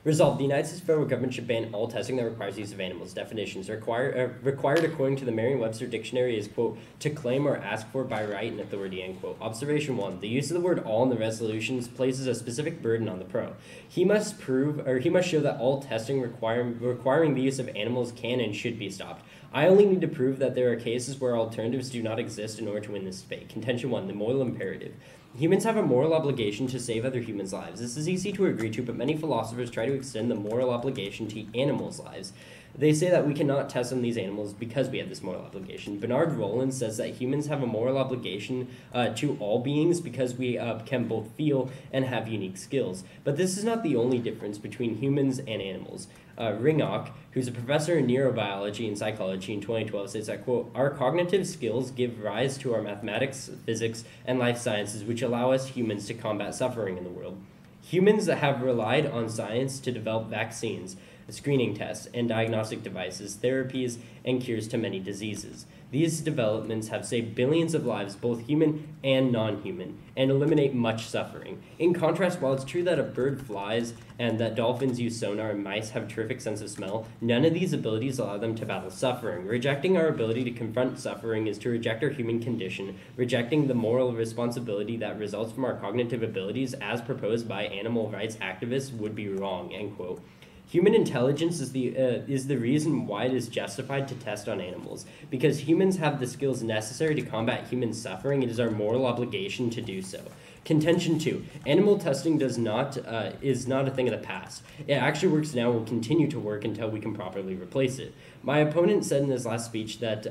Resolved, the United States federal government should ban all testing that requires the use of animals. Definitions. Required according to the Merriam-Webster dictionary is, quote, to claim or ask for by right and authority, end quote. Observation 1. The use of the word all in the resolutions places a specific burden on the pro. He must show that all testing requiring the use of animals can and should be stopped. I only need to prove that there are cases where alternatives do not exist in order to win this debate. Contention 1. The moral imperative. Humans have a moral obligation to save other humans' lives. This is easy to agree to, but many philosophers try to extend the moral obligation to animals' lives. They say that we cannot test on these animals because we have this moral obligation. Bernard Rollins says that humans have a moral obligation to all beings because we can both feel and have unique skills. But this is not the only difference between humans and animals. Ringhock, who's a professor in neurobiology and psychology in 2012, says that, quote, our cognitive skills give rise to our mathematics, physics, and life sciences, which allow us humans to combat suffering in the world. Humans have relied on science to develop vaccines, screening tests, and diagnostic devices, therapies, and cures to many diseases. These developments have saved billions of lives, both human and non-human, and eliminate much suffering. In contrast, while it's true that a bird flies and that dolphins use sonar and mice have a terrific sense of smell, none of these abilities allow them to battle suffering. Rejecting our ability to confront suffering is to reject our human condition, rejecting the moral responsibility that results from our cognitive abilities as proposed by animal rights activists would be wrong, end quote. Human intelligence is the reason why it is justified to test on animals. Because humans have the skills necessary to combat human suffering, it is our moral obligation to do so. Contention 2. Animal testing is not a thing of the past. It actually works now and will continue to work until we can properly replace it. My opponent said in his last speech that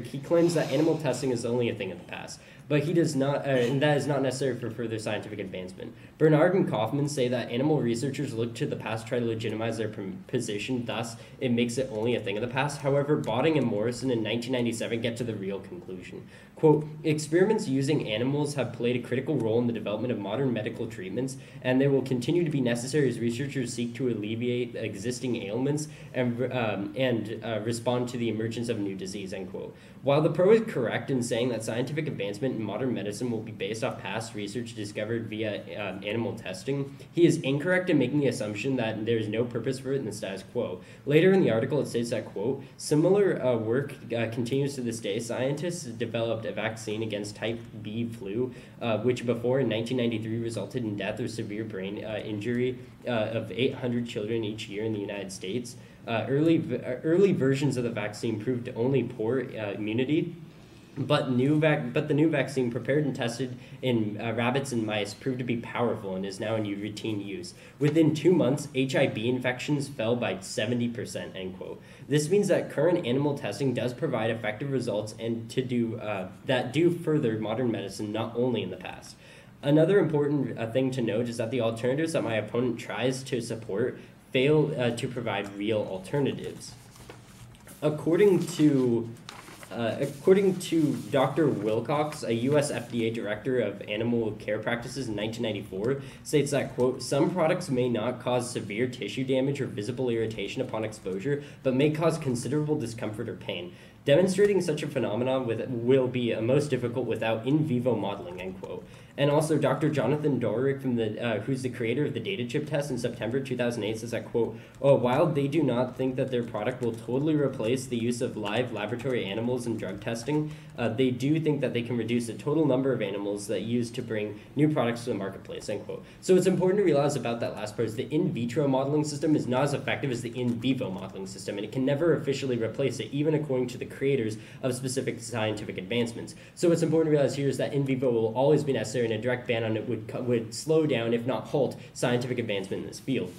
he claims that animal testing is only a thing of the past, but he does not, and that is not necessary for further scientific advancement. Bernard and Kaufman say that animal researchers look to the past to try to legitimize their position, thus it makes it only a thing of the past. However, Botting and Morrison in 1997 get to the real conclusion. Quote, experiments using animals have played a critical role in the development of modern medical treatments, and they will continue to be necessary as researchers seek to alleviate existing ailments and respond to the emergence of new disease, end quote. While the pro is correct in saying that scientific advancement in modern medicine will be based off past research discovered via animal testing, he is incorrect in making the assumption that there is no purpose for it in the status quo. Later in the article, it states that, quote, similar work continues to this day. Scientists developed a vaccine against type B flu, which before in 1993 resulted in death or severe brain injury of 800 children each year in the United States. Early versions of the vaccine proved only poor immunity, but the new vaccine prepared and tested in rabbits and mice proved to be powerful and is now in routine use. Within 2 months, HIV infections fell by 70%, end quote. This means that current animal testing does provide effective results and that do further modern medicine, not only in the past. Another important thing to note is that the alternatives that my opponent tries to support fail to provide real alternatives. According to Dr. Wilcox, a U.S. FDA director of animal care practices in 1994, states that, quote, some products may not cause severe tissue damage or visible irritation upon exposure, but may cause considerable discomfort or pain. Demonstrating such a phenomenon will be most difficult without in vivo modeling, end quote. And also, Dr. Jonathan Dorick, who's the creator of the data chip test in September 2008, says that, quote, while they do not think that their product will totally replace the use of live laboratory animals in drug testing, they do think that they can reduce the total number of animals that used to bring new products to the marketplace, end quote. So it's important to realize about that last part is the in vitro modeling system is not as effective as the in vivo modeling system, and it can never officially replace it, even according to the creators of specific scientific advancements. So what's important to realize here is that in vivo will always be necessary, and a direct ban on it would slow down, if not halt, scientific advancement in this field.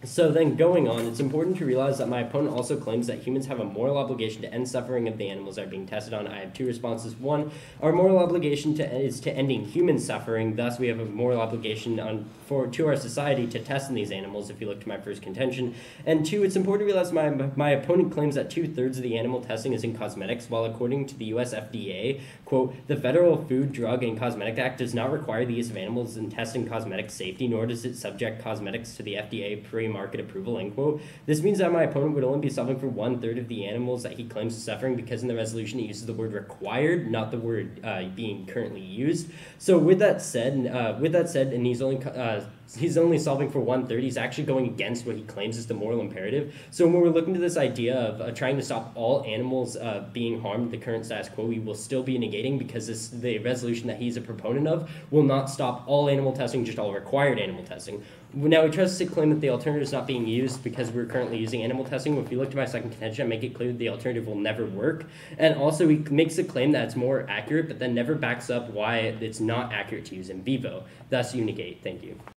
So then going on, it's important to realize that my opponent also claims that humans have a moral obligation to end suffering of the animals that are being tested on. I have two responses. One, our moral obligation is to ending human suffering. Thus, we have a moral obligation to our society to test in these animals, if you look to my first contention. And two, it's important to realize my opponent claims that 2/3 of the animal testing is in cosmetics, while according to the U.S. FDA, quote, the Federal Food, Drug, and Cosmetic Act does not require the use of animals in testing cosmetic safety, nor does it subject cosmetics to the FDA pre-market market approval, end quote. This means that my opponent would only be solving for 1/3 of the animals that he claims is suffering, because in the resolution he uses the word required, not the word being currently used. So with that said, and he's only solving for 1/3, he's actually going against what he claims is the moral imperative. So when we're looking to this idea of trying to stop all animals being harmed, the current status quo, we will still be negating, because the resolution that he's a proponent of will not stop all animal testing, just all required animal testing. Now, he tries to claim that the alternative is not being used because we're currently using animal testing. If you look to my second contention, I make it clear that the alternative will never work. And also, he makes the claim that it's more accurate, but then never backs up why it's not accurate to use in vivo. Thus, you negate. Thank you.